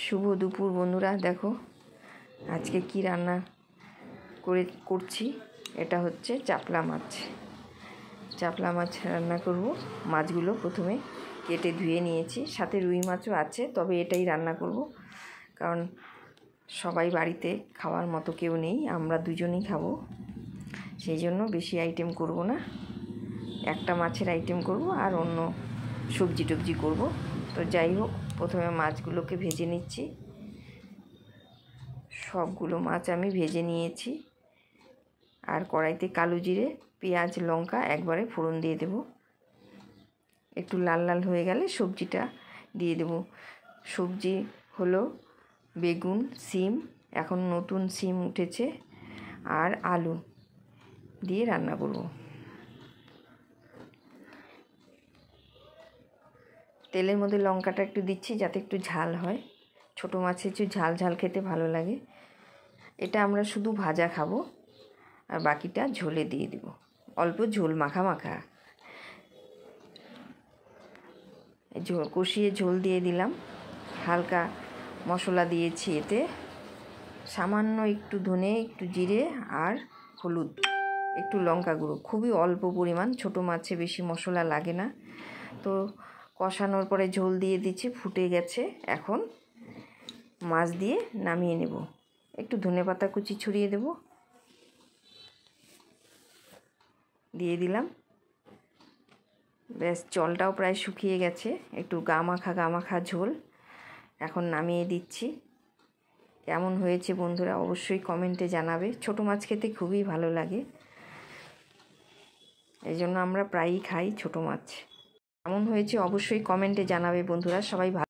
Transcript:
শুভ দুপুর বন্ধুরা। দেখো আজকে কি রান্না করছি। এটা হচ্ছে চাপলা মাছ। চাপলা মাছ রান্না করব। মাছগুলো প্রথমে কেটে ধুয়ে নিয়েছি, সাথে রুই মাছও আছে, তবে এটাই রান্না করব কারণ সবাই বাড়িতে খাওয়ার মতো কেউ নেই, আমরা দুজনেই খাবো, সেই জন্য বেশি আইটেম করব না। একটা মাছের আইটেম করব আর অন্য সবজি টবজি করব। তো যাই হোক, প্রথমে মাছগুলোকে ভেজে নিচ্ছি। সবগুলো মাছ আমি ভেজে নিয়েছি। আর কড়াইতে কালো জিরে, পেঁয়াজ, লঙ্কা একবারে ফোড়ন দিয়ে দেব। একটু লাল লাল হয়ে গেলে সবজিটা দিয়ে দেব। সবজি হলো বেগুন, সিম, এখন নতুন সিম উঠেছে, আর আলু দিয়ে রান্না করব। তেলের মধ্যে লঙ্কাটা একটু দিচ্ছি যাতে একটু ঝাল হয়। ছোটো মাছে একটু ঝাল ঝাল খেতে ভালো লাগে। এটা আমরা শুধু ভাজা খাবো, আর বাকিটা ঝোলে দিয়ে দেব। অল্প ঝোল মাখা মাখা কষিয়ে ঝোল দিয়ে দিলাম। হালকা মশলা দিয়েছি, এতে সামান্য একটু ধনে, একটু জিরে আর হলুদ, একটু লঙ্কা গুঁড়ো, খুবই অল্প পরিমাণ। ছোটো মাছে বেশি মশলা লাগে না। তো কষানোর পরে ঝোল দিয়ে দিচ্ছি, ফুটে গেছে। এখন মাছ দিয়ে নামিয়ে নেব। একটু ধনেপাতা কুচি ছড়িয়ে দেব, দিয়ে দিলাম। ব্যাস, জলটাও প্রায় শুকিয়ে গেছে, একটু গা মাখা ঝোল। এখন নামিয়ে দিচ্ছি। কেমন হয়েছে বন্ধুরা অবশ্যই কমেন্টে জানাবে। ছোটো মাছ খেতে খুবই ভালো লাগে, এই জন্য আমরা প্রায়ই খাই ছোটো মাছ। কেমন হয়েছে অবশ্যই কমেন্টে জানাবে বন্ধুরা। সবাই ভালো